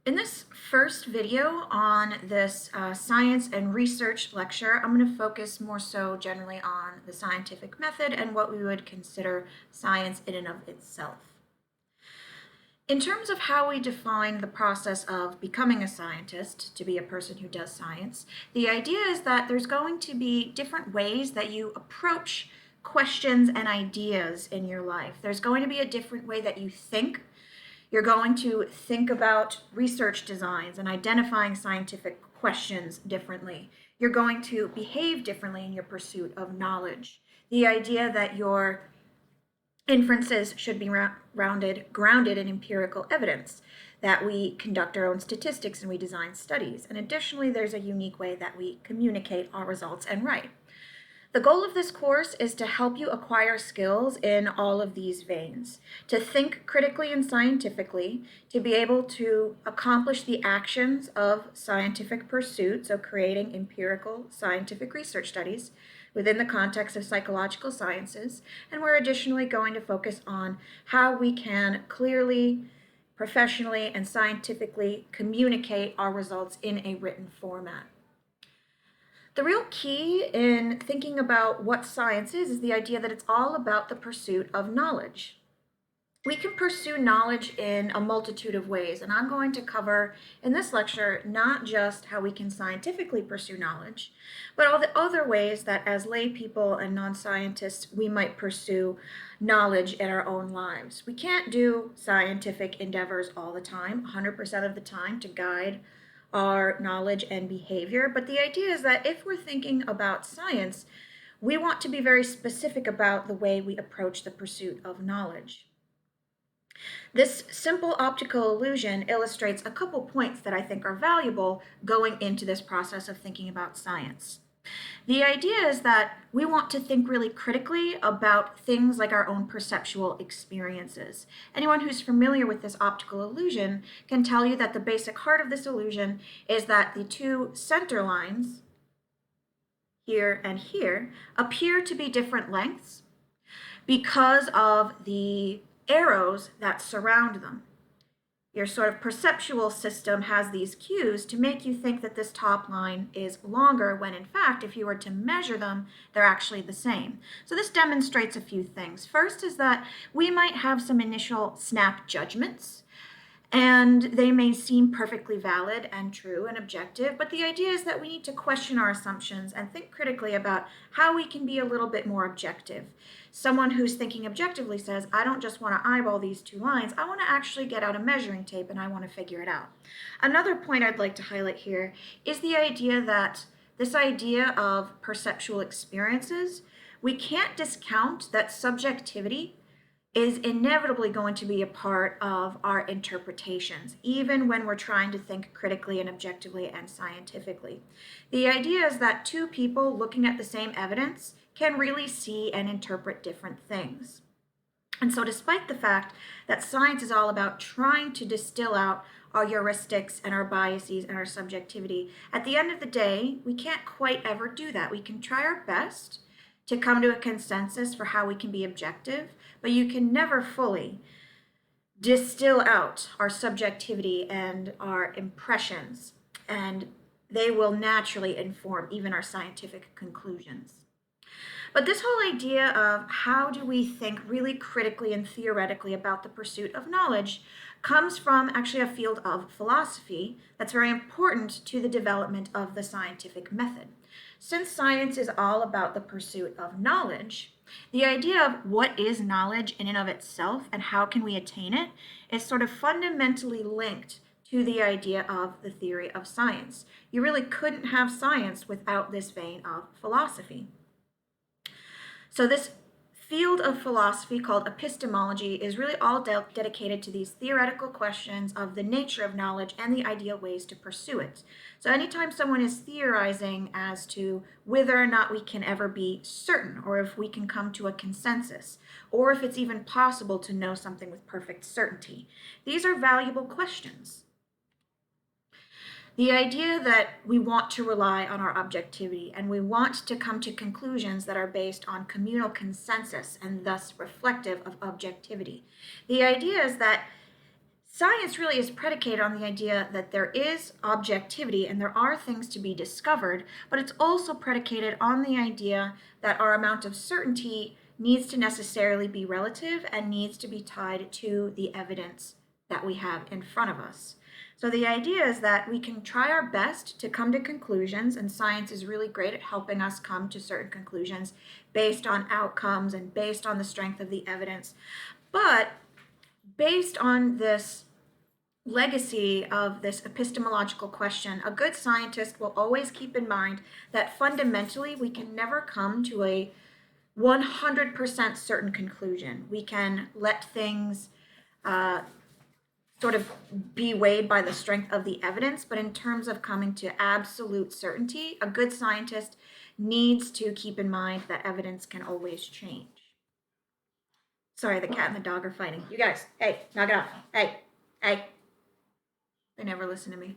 In this first video on this science and research lecture, I'm going to focus more so generally on the scientific method and what we would consider science in and of itself. In terms of how we define the process of becoming a scientist, to be a person who does science, the idea is that there's going to be different ways that you approach questions and ideas in your life. There's going to be a different way that you think. You're going to think about research designs and identifying scientific questions differently. You're going to behave differently in your pursuit of knowledge. The idea that your inferences should be grounded in empirical evidence, that we conduct our own statistics and we design studies. And additionally, there's a unique way that we communicate our results and write. The goal of this course is to help you acquire skills in all of these veins, to think critically and scientifically, to be able to accomplish the actions of scientific pursuit, so creating empirical scientific research studies within the context of psychological sciences, and we're additionally going to focus on how we can clearly, professionally, and scientifically communicate our results in a written format. The real key in thinking about what science is the idea that it's all about the pursuit of knowledge. We can pursue knowledge in a multitude of ways, and I'm going to cover in this lecture not just how we can scientifically pursue knowledge, but all the other ways that as lay people and non-scientists we might pursue knowledge in our own lives. We can't do scientific endeavors all the time, 100% of the time, to guide our knowledge and behavior, but the idea is that if we're thinking about science, we want to be very specific about the way we approach the pursuit of knowledge. This simple optical illusion illustrates a couple points that I think are valuable going into this process of thinking about science. The idea is that we want to think really critically about things like our own perceptual experiences. Anyone who's familiar with this optical illusion can tell you that the basic heart of this illusion is that the two center lines, here and here, appear to be different lengths because of the arrows that surround them. Your sort of perceptual system has these cues to make you think that this top line is longer when in fact, if you were to measure them, they're actually the same. So this demonstrates a few things. First is that we might have some initial snap judgments, and they may seem perfectly valid and true and objective, but the idea is that we need to question our assumptions and think critically about how we can be a little bit more objective. Someone who's thinking objectively says, I don't just want to eyeball these two lines, I want to actually get out a measuring tape and I want to figure it out. Another point I'd like to highlight here is the idea that this idea of perceptual experiences, we can't discount that subjectivity is inevitably going to be a part of our interpretations, even when we're trying to think critically and objectively and scientifically. The idea is that two people looking at the same evidence can really see and interpret different things. And so despite the fact that science is all about trying to distill out our heuristics and our biases and our subjectivity, at the end of the day, we can't quite ever do that. We can try our best to come to a consensus for how we can be objective, but you can never fully distill out our subjectivity and our impressions, and they will naturally inform even our scientific conclusions. But this whole idea of how do we think really critically and theoretically about the pursuit of knowledge comes from actually a field of philosophy that's very important to the development of the scientific method. Since science is all about the pursuit of knowledge, the idea of what is knowledge in and of itself and how can we attain it is sort of fundamentally linked to the idea of the theory of science. You really couldn't have science without this vein of philosophy. So this field of philosophy called epistemology is really all dedicated to these theoretical questions of the nature of knowledge and the ideal ways to pursue it. So anytime someone is theorizing as to whether or not we can ever be certain, or if we can come to a consensus, or if it's even possible to know something with perfect certainty, these are valuable questions. The idea that we want to rely on our objectivity and we want to come to conclusions that are based on communal consensus and thus reflective of objectivity. The idea is that science really is predicated on the idea that there is objectivity and there are things to be discovered, but it's also predicated on the idea that our amount of certainty needs to necessarily be relative and needs to be tied to the evidence that we have in front of us. So the idea is that we can try our best to come to conclusions, and science is really great at helping us come to certain conclusions based on outcomes and based on the strength of the evidence. But based on this legacy of this epistemological question, a good scientist will always keep in mind that fundamentally we can never come to a 100% certain conclusion. We can let things sort of be weighed by the strength of the evidence, but in terms of coming to absolute certainty, a good scientist needs to keep in mind that evidence can always change. Sorry, the cat and the dog are fighting. You guys, hey, knock it off. Hey, hey. They never listen to me.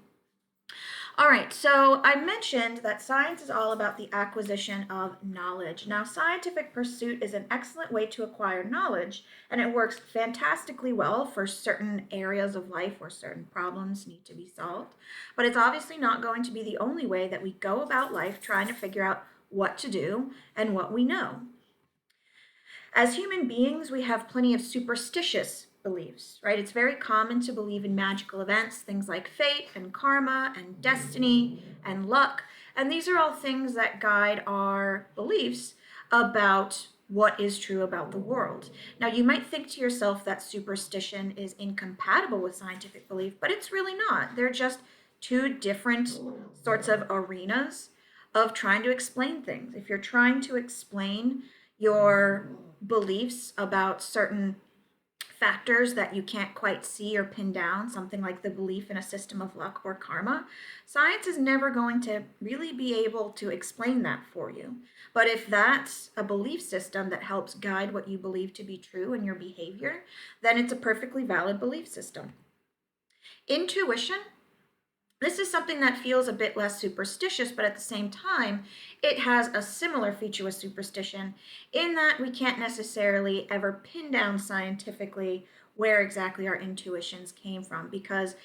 All right, so I mentioned that science is all about the acquisition of knowledge. Now, scientific pursuit is an excellent way to acquire knowledge, and it works fantastically well for certain areas of life where certain problems need to be solved. But it's obviously not going to be the only way that we go about life trying to figure out what to do and what we know. As human beings, we have plenty of superstitious beliefs, right? It's very common to believe in magical events, things like fate and karma and destiny and luck. And these are all things that guide our beliefs about what is true about the world. Now, you might think to yourself that superstition is incompatible with scientific belief, but it's really not. They're just two different sorts of arenas of trying to explain things. If you're trying to explain your beliefs about certain factors that you can't quite see or pin down, something like the belief in a system of luck or karma, science is never going to really be able to explain that for you. But if that's a belief system that helps guide what you believe to be true in your behavior, then it's a perfectly valid belief system. Intuition. This is something that feels a bit less superstitious, but at the same time, it has a similar feature with superstition in that we can't necessarily ever pin down scientifically where exactly our intuitions came from, because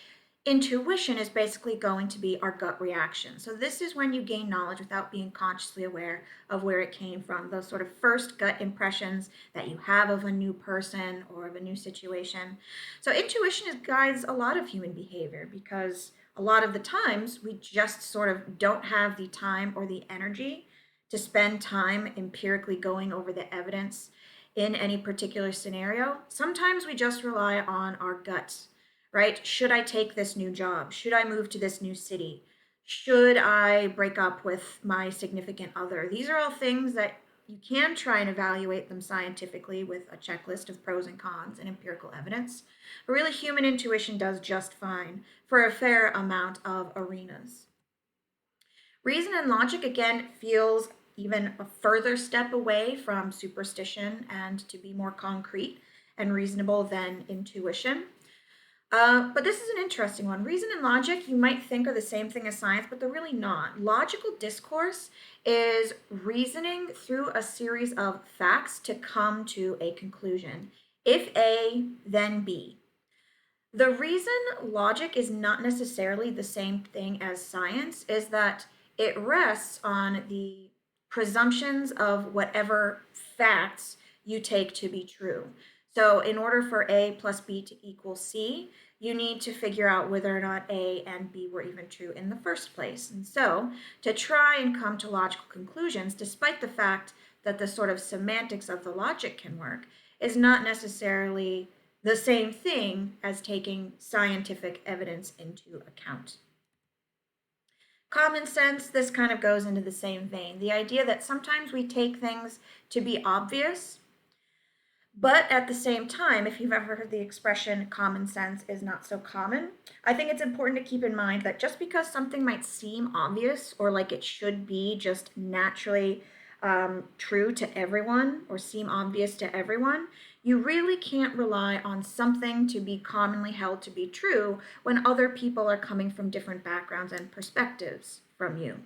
intuition is basically going to be our gut reaction. So this is when you gain knowledge without being consciously aware of where it came from, those sort of first gut impressions that you have of a new person or of a new situation. So intuition guides a lot of human behavior because a lot of the times we just sort of don't have the time or the energy to spend time empirically going over the evidence in any particular scenario. Sometimes we just rely on our guts, right? Should I take this new job? Should I move to this new city? Should I break up with my significant other? These are all things that you can try and evaluate them scientifically with a checklist of pros and cons and empirical evidence. But really, human intuition does just fine for a fair amount of arenas. Reason and logic, again, feels even a further step away from superstition and to be more concrete and reasonable than intuition. But this is an interesting one. Reason and logic, you might think are the same thing as science, but they're really not. Logical discourse is reasoning through a series of facts to come to a conclusion. If A, then B. The reason logic is not necessarily the same thing as science is that it rests on the presumptions of whatever facts you take to be true. So in order for A plus B to equal C, you need to figure out whether or not A and B were even true in the first place. And so to try and come to logical conclusions, despite the fact that the sort of semantics of the logic can work, is not necessarily the same thing as taking scientific evidence into account. Common sense, this kind of goes into the same vein. The idea that sometimes we take things to be obvious, but at the same time, if you've ever heard the expression common sense is not so common, I think it's important to keep in mind that just because something might seem obvious or like it should be just naturally true to everyone or seem obvious to everyone, you really can't rely on something to be commonly held to be true when other people are coming from different backgrounds and perspectives from you.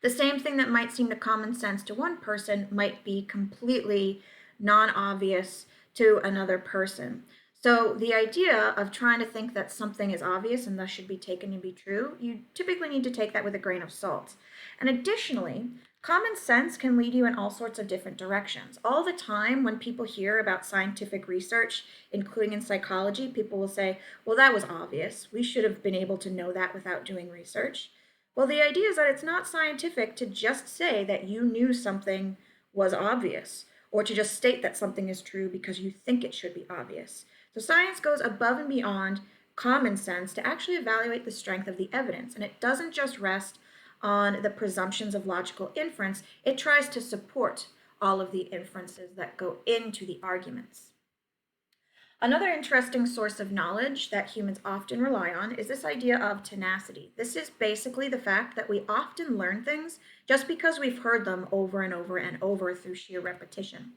The same thing that might seem to common sense to one person might be completely non-obvious to another person. So the idea of trying to think that something is obvious and thus should be taken to be true, you typically need to take that with a grain of salt. And additionally, common sense can lead you in all sorts of different directions. All the time when people hear about scientific research, including in psychology, people will say, well, that was obvious. We should have been able to know that without doing research. Well, the idea is that it's not scientific to just say that you knew something was obvious, or to just state that something is true because you think it should be obvious. So science goes above and beyond common sense to actually evaluate the strength of the evidence. And it doesn't just rest on the presumptions of logical inference, it tries to support all of the inferences that go into the arguments. Another interesting source of knowledge that humans often rely on is this idea of tenacity. This is basically the fact that we often learn things just because we've heard them over and over and over through sheer repetition.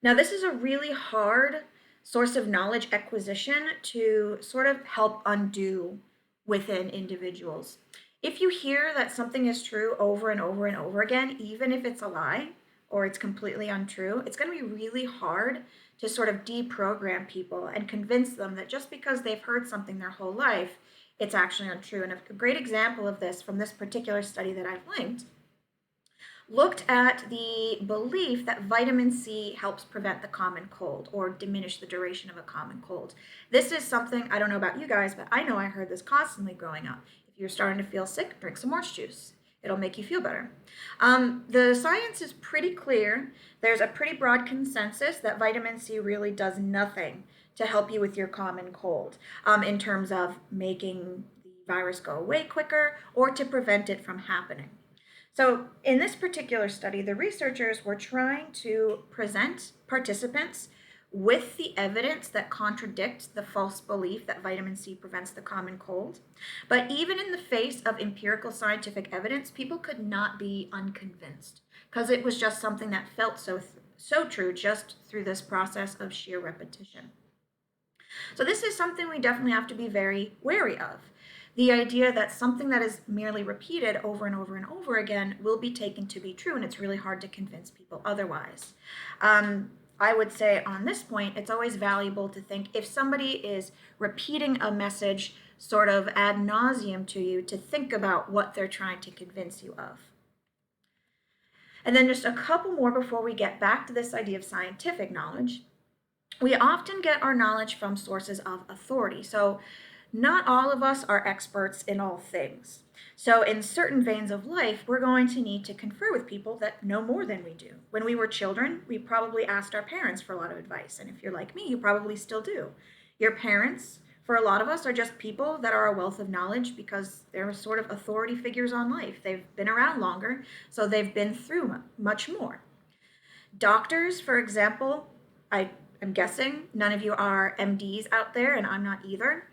Now, this is a really hard source of knowledge acquisition to sort of help undo within individuals. If you hear that something is true over and over and over again, even if it's a lie or it's completely untrue, it's going to be really hard to sort of deprogram people and convince them that just because they've heard something their whole life, it's actually untrue. And a great example of this from this particular study that I've linked looked at the belief that vitamin C helps prevent the common cold or diminish the duration of a common cold. This is something, I don't know about you guys, but I know I heard this constantly growing up. If you're starting to feel sick, drink some orange juice. It'll make you feel better. The science is pretty clear. There's a pretty broad consensus that vitamin C really does nothing to help you with your common cold in terms of making the virus go away quicker or to prevent it from happening. So in this particular study, the researchers were trying to present participants with the evidence that contradicts the false belief that vitamin C prevents the common cold. But even in the face of empirical scientific evidence, people could not be unconvinced because it was just something that felt so true just through this process of sheer repetition. So this is something we definitely have to be very wary of. The idea that something that is merely repeated over and over and over again will be taken to be true, and it's really hard to convince people otherwise. I would say on this point, it's always valuable to think if somebody is repeating a message sort of ad nauseum to you, to think about what they're trying to convince you of. And then just a couple more before we get back to this idea of scientific knowledge. We often get our knowledge from sources of authority. So not all of us are experts in all things. So in certain veins of life, we're going to need to confer with people that know more than we do. When we were children, we probably asked our parents for a lot of advice. And if you're like me, you probably still do. Your parents, for a lot of us, are just people that are a wealth of knowledge because they're sort of authority figures on life. They've been around longer, so they've been through much more. Doctors, for example, I'm guessing none of you are MDs out there, and I'm not either.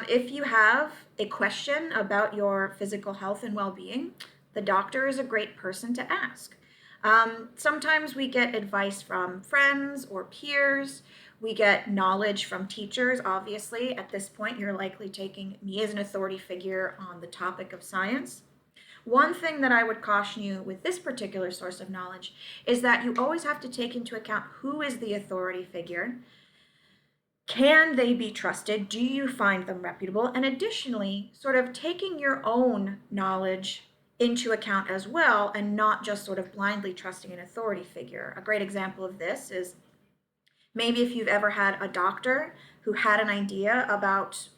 If you have a question about your physical health and well-being, the doctor is a great person to ask. Sometimes we get advice from friends or peers. We get knowledge from teachers. Obviously, at this point, you're likely taking me as an authority figure on the topic of science. One thing that I would caution you with this particular source of knowledge is that you always have to take into account who is the authority figure. Can they be trusted? Do you find them reputable? And additionally, sort of taking your own knowledge into account as well and not just sort of blindly trusting an authority figure. A great example of this is maybe if you've ever had a doctor who had an idea about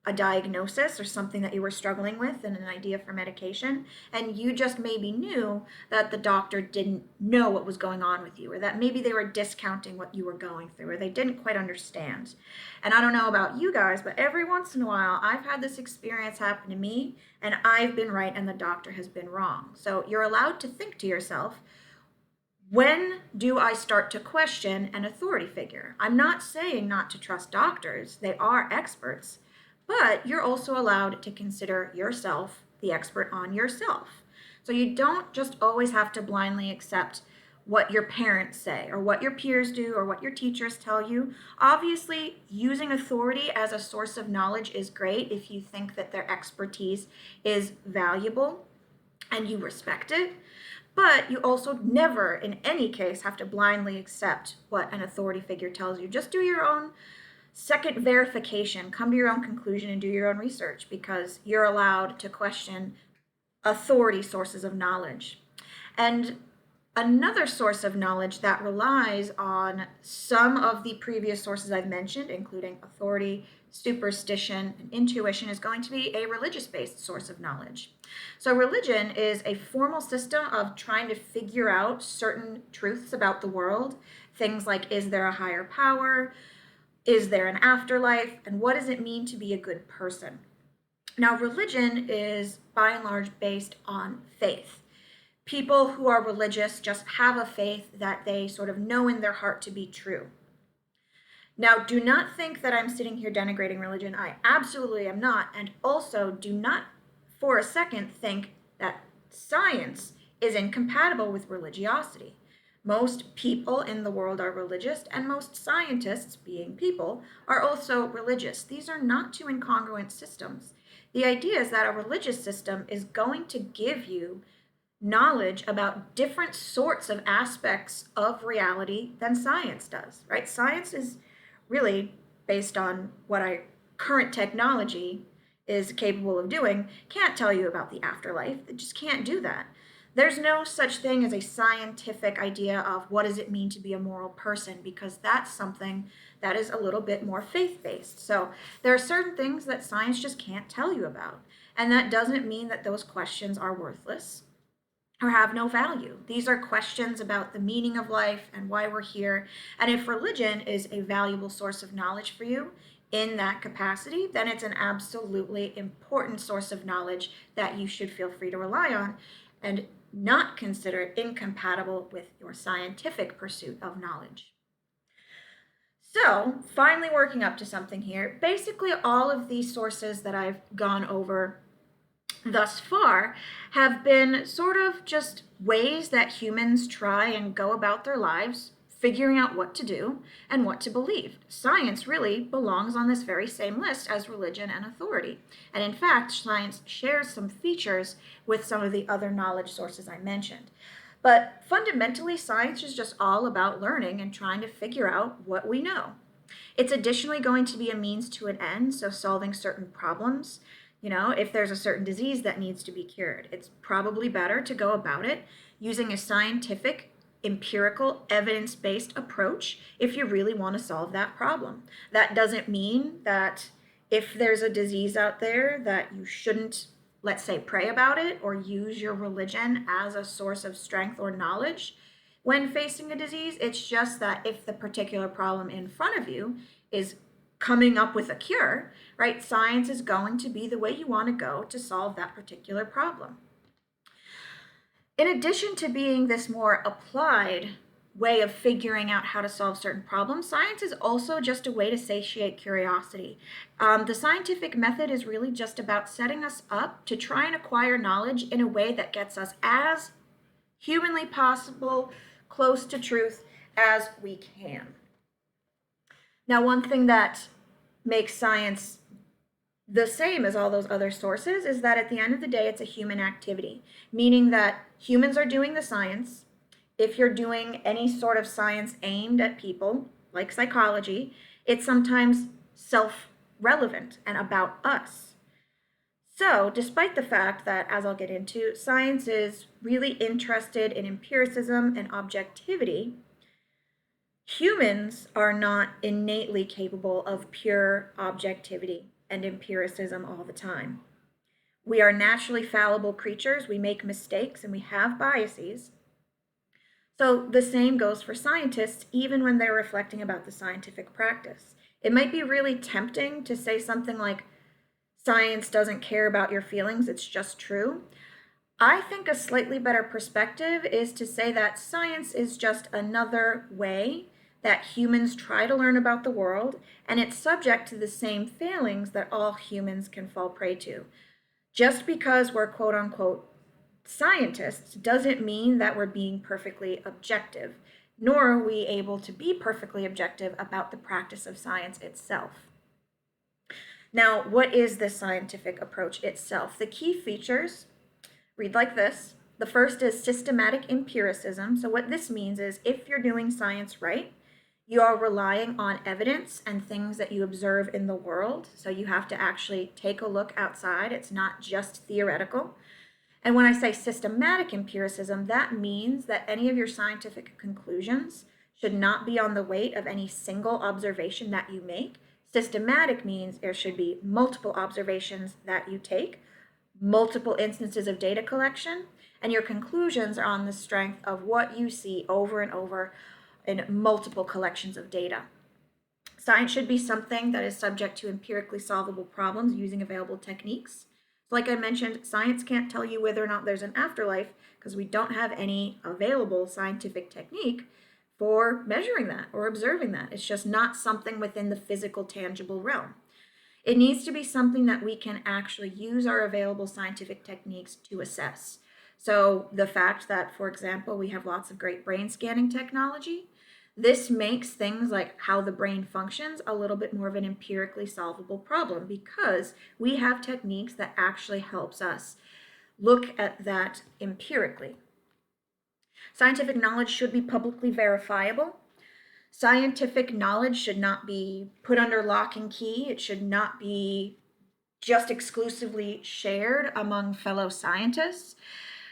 a diagnosis or something that you were struggling with and an idea for medication, and you just maybe knew that the doctor didn't know what was going on with you, or that maybe they were discounting what you were going through, or they didn't quite understand. And I don't know about you guys, but every once in a while I've had this experience happen to me, and I've been right and the doctor has been wrong. So you're allowed to think to yourself, when do I start to question an authority figure? I'm not saying not to trust doctors, they are experts. But you're also allowed to consider yourself the expert on yourself. So you don't just always have to blindly accept what your parents say or what your peers do or what your teachers tell you. Obviously, using authority as a source of knowledge is great if you think that their expertise is valuable and you respect it. But you also never, in any case, have to blindly accept what an authority figure tells you. Just do your own Second, verification. Come to your own conclusion and do your own research because you're allowed to question authority sources of knowledge. And another source of knowledge that relies on some of the previous sources I've mentioned, including authority, superstition, and intuition, is going to be a religious-based source of knowledge. So religion is a formal system of trying to figure out certain truths about the world. Things like, is there a higher power? Is there an afterlife? And what does it mean to be a good person? Now, religion is by and large based on faith. People who are religious just have a faith that they sort of know in their heart to be true. Now, do not think that I'm sitting here denigrating religion. I absolutely am not. And also, do not for a second think that science is incompatible with religiosity. Most people in the world are religious, and most scientists, being people, are also religious. These are not two incongruent systems. The idea is that a religious system is going to give you knowledge about different sorts of aspects of reality than science does, right? Science is really based on what our current technology is capable of doing. Can't tell you about the afterlife. It just can't do that. There's no such thing as a scientific idea of what does it mean to be a moral person, because that's something that is a little bit more faith-based. So there are certain things that science just can't tell you about. And that doesn't mean that those questions are worthless or have no value. These are questions about the meaning of life and why we're here. And if religion is a valuable source of knowledge for you in that capacity, then it's an absolutely important source of knowledge that you should feel free to rely on and not consider it incompatible with your scientific pursuit of knowledge. So, finally working up to something here, basically all of these sources that I've gone over thus far have been sort of just ways that humans try and go about their lives, figuring out what to do and what to believe. Science really belongs on this very same list as religion and authority. And in fact, science shares some features with some of the other knowledge sources I mentioned. But fundamentally, science is just all about learning and trying to figure out what we know. It's additionally going to be a means to an end, so solving certain problems. You know, if there's a certain disease that needs to be cured, it's probably better to go about it using a scientific, empirical, evidence-based approach if you really want to solve that problem. That doesn't mean that if there's a disease out there that you shouldn't, let's say, pray about it or use your religion as a source of strength or knowledge when facing a disease. It's just that if the particular problem in front of you is coming up with a cure, right? Science is going to be the way you want to go to solve that particular problem. In addition to being this more applied way of figuring out how to solve certain problems, science is also just a way to satiate curiosity. The scientific method is really just about setting us up to try and acquire knowledge in a way that gets us as humanly possible, close to truth as we can. Now, one thing that makes science the same as all those other sources is that at the end of the day, it's a human activity, meaning that humans are doing the science. If you're doing any sort of science aimed at people, like psychology, it's sometimes self-relevant and about us. So, despite the fact that, as I'll get into, science is really interested in empiricism and objectivity, humans are not innately capable of pure objectivity and empiricism all the time. We are naturally fallible creatures. We make mistakes and we have biases. So the same goes for scientists, even when they're reflecting about the scientific practice. It might be really tempting to say something like, science doesn't care about your feelings, it's just true. I think a slightly better perspective is to say that science is just another way that humans try to learn about the world, and it's subject to the same failings that all humans can fall prey to. Just because we're quote unquote scientists doesn't mean that we're being perfectly objective, nor are we able to be perfectly objective about the practice of science itself. Now, what is this scientific approach itself? The key features read like this. The first is systematic empiricism. So what this means is if you're doing science right, You are relying on evidence and things that you observe in the world. So you have to actually take a look outside. It's not just theoretical. And when I say systematic empiricism, that means that any of your scientific conclusions should not be on the weight of any single observation that you make. Systematic means there should be multiple observations that you take, multiple instances of data collection, and your conclusions are on the strength of what you see over and over in multiple collections of data. Science should be something that is subject to empirically solvable problems using available techniques. Like I mentioned, science can't tell you whether or not there's an afterlife because we don't have any available scientific technique for measuring that or observing that. It's just not something within the physical, tangible realm. It needs to be something that we can actually use our available scientific techniques to assess. So the fact that, for example, we have lots of great brain scanning technology, this makes things like how the brain functions a little bit more of an empirically solvable problem because we have techniques that actually helps us look at that empirically. Scientific knowledge should be publicly verifiable. Scientific knowledge should not be put under lock and key. It should not be just exclusively shared among fellow scientists.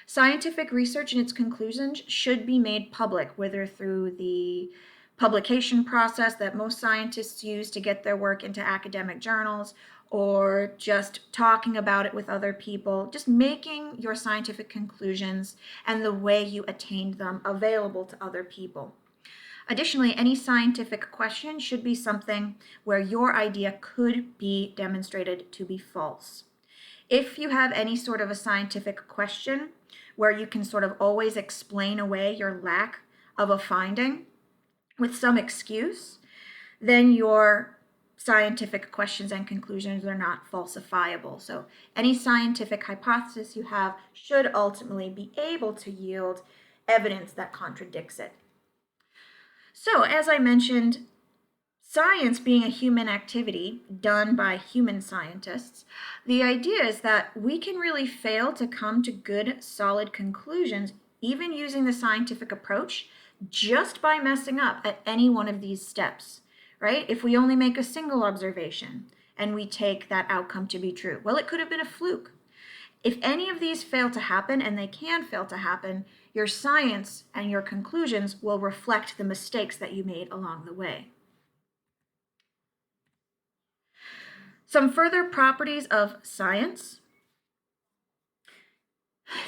Scientific research and its conclusions should be made public, whether through the publication process that most scientists use to get their work into academic journals, or just talking about it with other people, just making your scientific conclusions and the way you attained them available to other people. Additionally, any scientific question should be something where your idea could be demonstrated to be false. If you have any sort of a scientific question where you can sort of always explain away your lack of a finding with some excuse, then your scientific questions and conclusions are not falsifiable. So any scientific hypothesis you have should ultimately be able to yield evidence that contradicts it. So as I mentioned, science being a human activity done by human scientists, the idea is that we can really fail to come to good, solid conclusions, even using the scientific approach, just by messing up at any one of these steps, right? If we only make a single observation and we take that outcome to be true, well, it could have been a fluke. If any of these fail to happen, and they can fail to happen, your science and your conclusions will reflect the mistakes that you made along the way. Some further properties of science.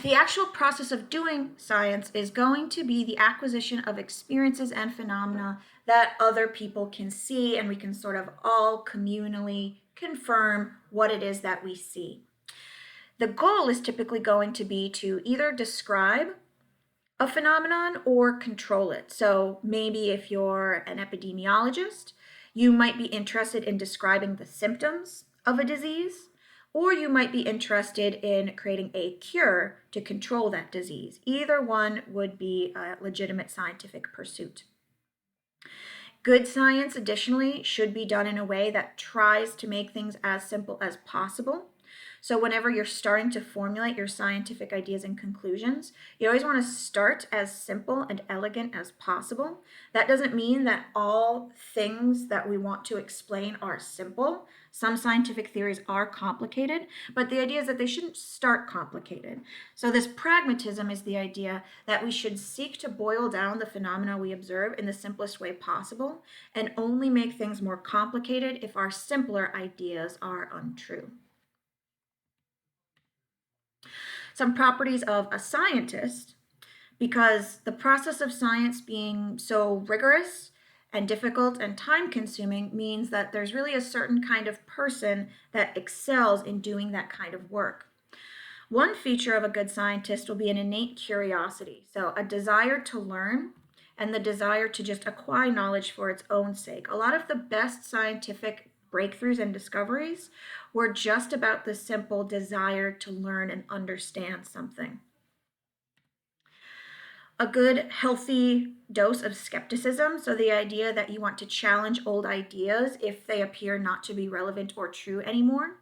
The actual process of doing science is going to be the acquisition of experiences and phenomena that other people can see, and we can sort of all communally confirm what it is that we see. The goal is typically going to be to either describe a phenomenon or control it. So maybe if you're an epidemiologist, you might be interested in describing the symptoms of a disease, or you might be interested in creating a cure to control that disease. Either one would be a legitimate scientific pursuit. Good science, additionally, should be done in a way that tries to make things as simple as possible. So whenever you're starting to formulate your scientific ideas and conclusions, you always want to start as simple and elegant as possible. That doesn't mean that all things that we want to explain are simple. Some scientific theories are complicated, but the idea is that they shouldn't start complicated. So this pragmatism is the idea that we should seek to boil down the phenomena we observe in the simplest way possible and only make things more complicated if our simpler ideas are untrue. Some properties of a scientist, because the process of science being so rigorous and difficult and time-consuming means that there's really a certain kind of person that excels in doing that kind of work. One feature of a good scientist will be an innate curiosity, so a desire to learn and the desire to just acquire knowledge for its own sake. A lot of the best scientific breakthroughs and discoveries were just about the simple desire to learn and understand something. A good, healthy dose of skepticism, so the idea that you want to challenge old ideas if they appear not to be relevant or true anymore.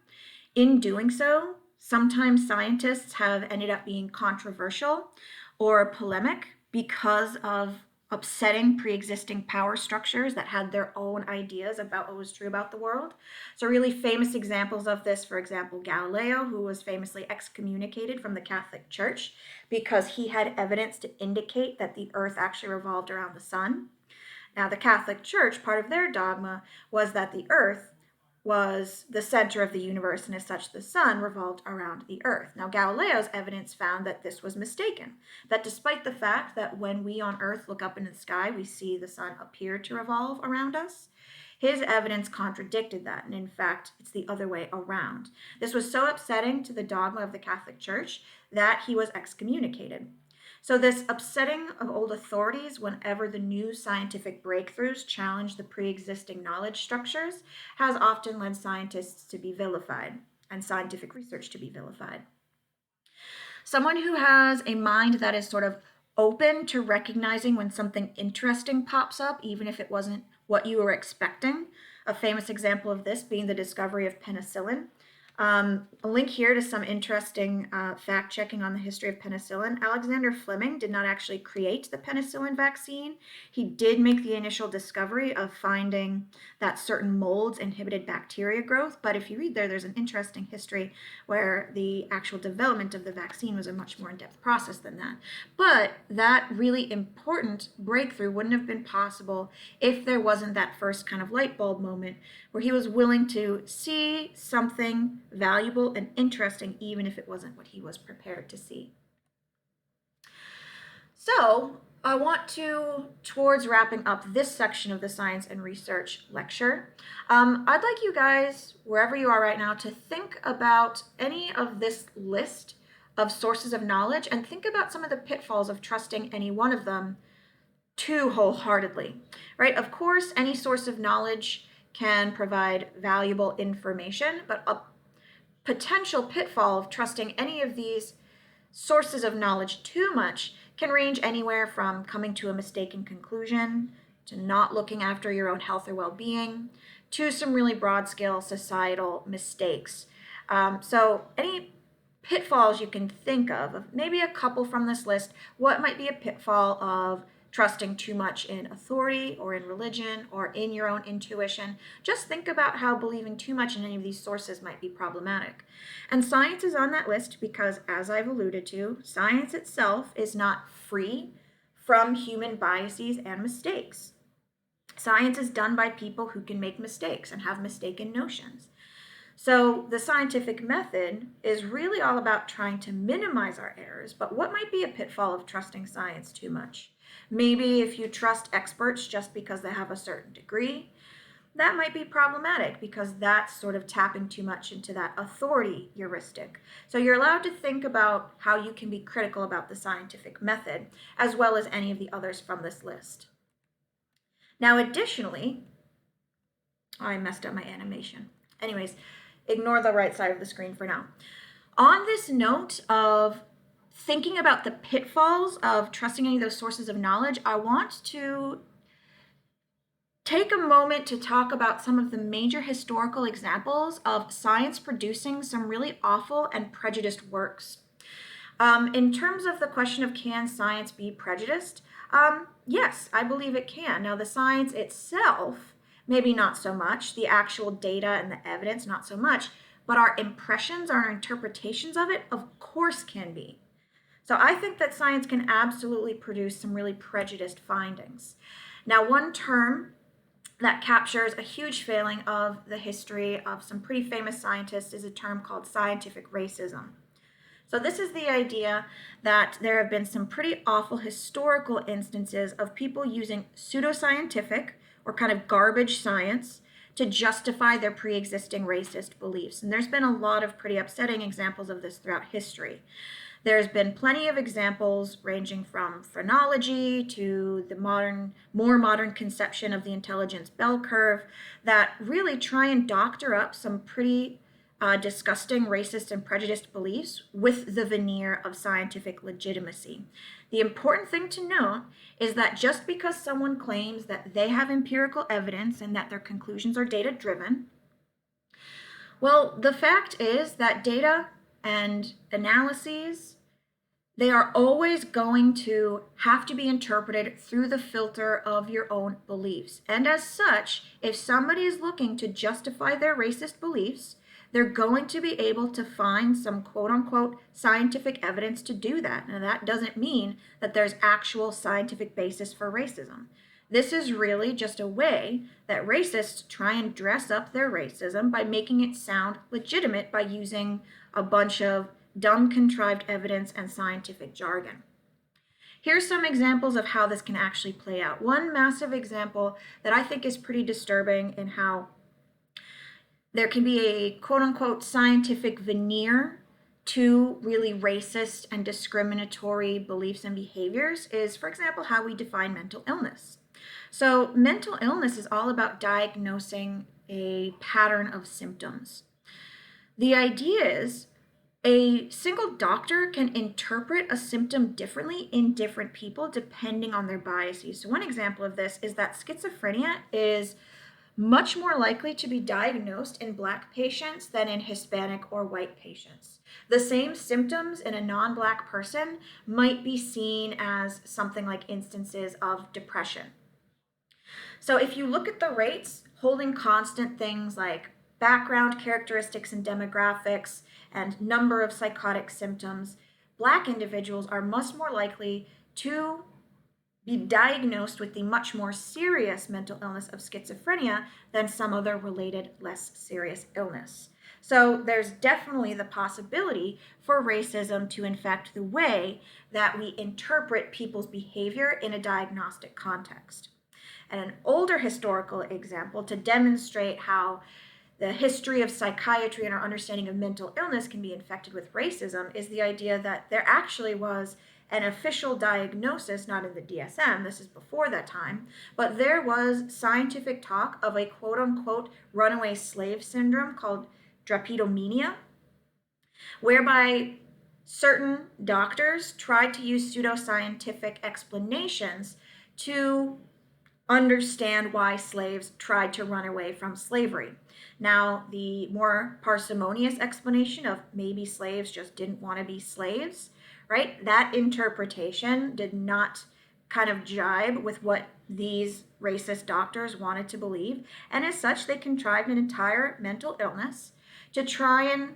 In doing so, sometimes scientists have ended up being controversial or polemic because of upsetting pre-existing power structures that had their own ideas about what was true about the world. So really famous examples of this, for example, Galileo, who was famously excommunicated from the Catholic Church because he had evidence to indicate that the earth actually revolved around the sun. Now, the Catholic Church, part of their dogma was that the earth was the center of the universe, and as such, the sun revolved around the earth. Now, Galileo's evidence found that this was mistaken, that despite the fact that when we on earth look up into the sky, we see the sun appear to revolve around us, his evidence contradicted that, and in fact, it's the other way around. This was so upsetting to the dogma of the Catholic Church that he was excommunicated. So this upsetting of old authorities whenever the new scientific breakthroughs challenge the pre-existing knowledge structures has often led scientists to be vilified and scientific research to be vilified. Someone who has a mind that is sort of open to recognizing when something interesting pops up, even if it wasn't what you were expecting. A famous example of this being the discovery of penicillin. A link here to some interesting fact checking on the history of penicillin. Alexander Fleming did not actually create the penicillin vaccine. He did make the initial discovery of finding that certain molds inhibited bacteria growth, but if you read there's an interesting history where the actual development of the vaccine was a much more in-depth process than that. But that really important breakthrough wouldn't have been possible if there wasn't that first kind of light bulb moment where he was willing to see something valuable and interesting, even if it wasn't what he was prepared to see. So I want to, towards wrapping up this section of the Science and Research lecture, I'd like you guys, wherever you are right now, to think about any of this list of sources of knowledge and think about some of the pitfalls of trusting any one of them too wholeheartedly, right? Of course, any source of knowledge can provide valuable information, but a potential pitfall of trusting any of these sources of knowledge too much can range anywhere from coming to a mistaken conclusion, to not looking after your own health or well-being, to some really broad-scale societal mistakes. So any pitfalls you can think of, maybe a couple from this list, what might be a pitfall of trusting too much in authority or in religion or in your own intuition. Just think about how believing too much in any of these sources might be problematic. And science is on that list because, as I've alluded to, science itself is not free from human biases and mistakes. Science is done by people who can make mistakes and have mistaken notions. So the scientific method is really all about trying to minimize our errors, but what might be a pitfall of trusting science too much? Maybe if you trust experts just because they have a certain degree, that might be problematic because that's sort of tapping too much into that authority heuristic. So you're allowed to think about how you can be critical about the scientific method, as well as any of the others from this list. Now, additionally, I messed up my animation. Anyways, ignore the right side of the screen for now. On this note of thinking about the pitfalls of trusting any of those sources of knowledge, I want to take a moment to talk about some of the major historical examples of science producing some really awful and prejudiced works. In terms of the question of can science be prejudiced, yes, I believe it can. Now, the science itself, maybe not so much, the actual data and the evidence, not so much, but our impressions, our interpretations of it, of course can be. So I think that science can absolutely produce some really prejudiced findings. Now, one term that captures a huge failing of the history of some pretty famous scientists is a term called scientific racism. So this is the idea that there have been some pretty awful historical instances of people using pseudoscientific or kind of garbage science to justify their pre-existing racist beliefs. And there's been a lot of pretty upsetting examples of this throughout history. There's been plenty of examples ranging from phrenology to the more modern conception of the intelligence bell curve that really try and doctor up some pretty disgusting racist and prejudiced beliefs with the veneer of scientific legitimacy. The important thing to note is that just because someone claims that they have empirical evidence and that their conclusions are data-driven, well, the fact is that data and analyses, They are always going to have to be interpreted through the filter of your own beliefs. And as such, if somebody is looking to justify their racist beliefs, they're going to be able to find some quote unquote scientific evidence to do that. Now, that doesn't mean that there's actual scientific basis for racism. This is really just a way that racists try and dress up their racism by making it sound legitimate by using a bunch of dumb, contrived evidence and scientific jargon. Here's some examples of how this can actually play out. One massive example that I think is pretty disturbing in how there can be a quote unquote scientific veneer to really racist and discriminatory beliefs and behaviors is, for example, how we define mental illness. So, mental illness is all about diagnosing a pattern of symptoms. The idea is a single doctor can interpret a symptom differently in different people depending on their biases. So one example of this is that schizophrenia is much more likely to be diagnosed in Black patients than in Hispanic or white patients. The same symptoms in a non-Black person might be seen as something like instances of depression. So if you look at the rates, holding constant things like background characteristics and demographics and number of psychotic symptoms, Black individuals are much more likely to be diagnosed with the much more serious mental illness of schizophrenia than some other related, less serious illness. So there's definitely the possibility for racism to infect the way that we interpret people's behavior in a diagnostic context. And an older historical example to demonstrate how the history of psychiatry and our understanding of mental illness can be infected with racism is the idea that there actually was an official diagnosis, not in the DSM, this is before that time, but there was scientific talk of a quote unquote runaway slave syndrome called drapetomania, whereby certain doctors tried to use pseudoscientific explanations to understand why slaves tried to run away from slavery. Now, the more parsimonious explanation of maybe slaves just didn't want to be slaves, right? That interpretation did not kind of jibe with what these racist doctors wanted to believe. And as such, they contrived an entire mental illness to try and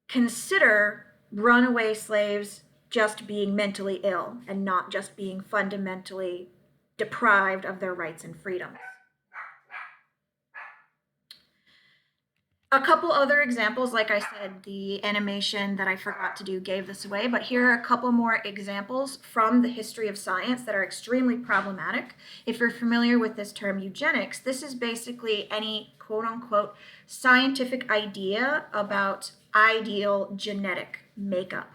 consider runaway slaves just being mentally ill and not just being fundamentally deprived of their rights and freedoms. A couple other examples, like I said, the animation that I forgot to do gave this away, but here are a couple more examples from the history of science that are extremely problematic. If you're familiar with this term eugenics, this is basically any quote unquote scientific idea about ideal genetic makeup.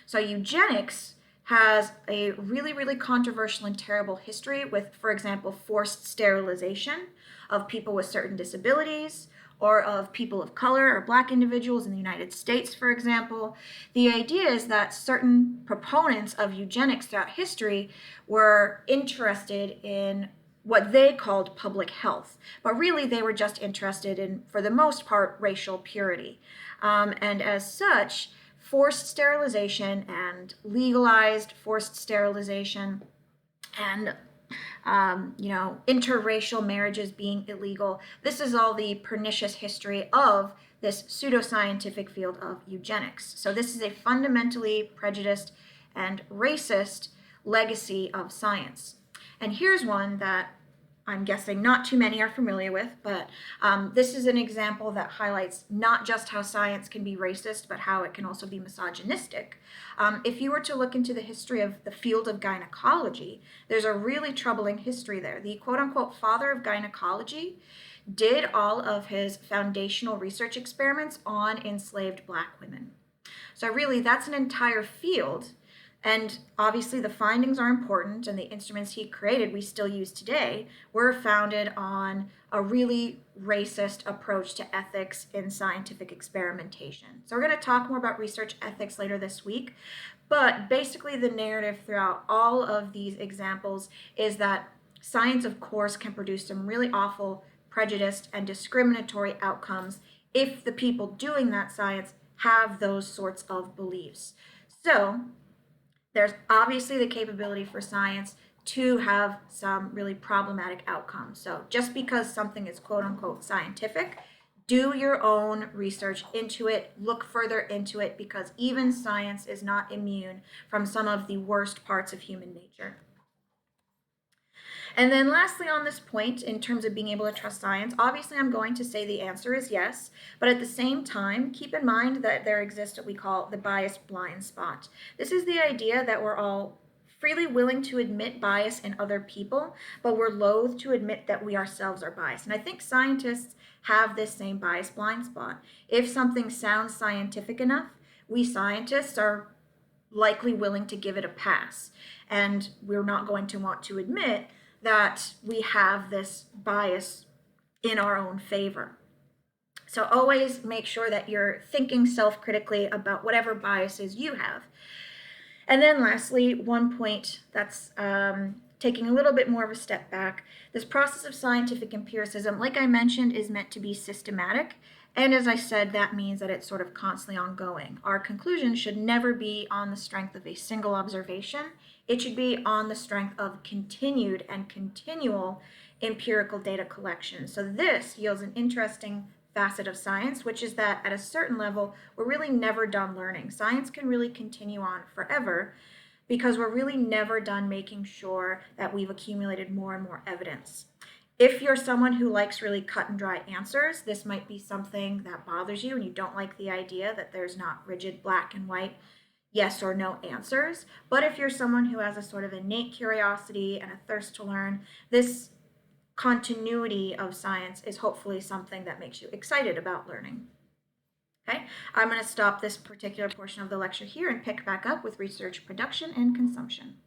So eugenics has a really, really controversial and terrible history with, for example, forced sterilization of people with certain disabilities or of people of color or Black individuals in the United States, for example. The idea is that certain proponents of eugenics throughout history were interested in what they called public health, but really they were just interested in, for the most part, racial purity. And as such, forced sterilization and legalized forced sterilization and interracial marriages being illegal. This is all the pernicious history of this pseudoscientific field of eugenics. So this is a fundamentally prejudiced and racist legacy of science. And here's one that I'm guessing not too many are familiar with, but this is an example that highlights not just how science can be racist, but how it can also be misogynistic. If you were to look into the history of the field of gynecology, there's a really troubling history there. The quote-unquote father of gynecology did all of his foundational research experiments on enslaved Black women. So really, that's an entire field. And obviously the findings are important, and the instruments he created we still use today were founded on a really racist approach to ethics in scientific experimentation. So we're going to talk more about research ethics later this week, but basically the narrative throughout all of these examples is that science, of course, can produce some really awful, prejudiced, and discriminatory outcomes if the people doing that science have those sorts of beliefs. So there's obviously the capability for science to have some really problematic outcomes. So just because something is quote unquote scientific, do your own research into it, look further into it, because even science is not immune from some of the worst parts of human nature. And then lastly on this point, in terms of being able to trust science, obviously I'm going to say the answer is yes, but at the same time, keep in mind that there exists what we call the bias blind spot. This is the idea that we're all freely willing to admit bias in other people, but we're loath to admit that we ourselves are biased. And I think scientists have this same bias blind spot. If something sounds scientific enough, we scientists are likely willing to give it a pass. And we're not going to want to admit that we have this bias in our own favor. So always make sure that you're thinking self-critically about whatever biases you have. And then lastly, one point that's taking a little bit more of a step back. This process of scientific empiricism, like I mentioned, is meant to be systematic. And as I said, that means that it's sort of constantly ongoing. Our conclusion should never be on the strength of a single observation. It should be on the strength of continued and continual empirical data collection. So this yields an interesting facet of science, which is that at a certain level, we're really never done learning. Science can really continue on forever because we're really never done making sure that we've accumulated more and more evidence. If you're someone who likes really cut and dry answers, this might be something that bothers you and you don't like the idea that there's not rigid black and white yes or no answers. But if you're someone who has a sort of innate curiosity and a thirst to learn, this continuity of science is hopefully something that makes you excited about learning. Okay, I'm going to stop this particular portion of the lecture here and pick back up with research production and consumption.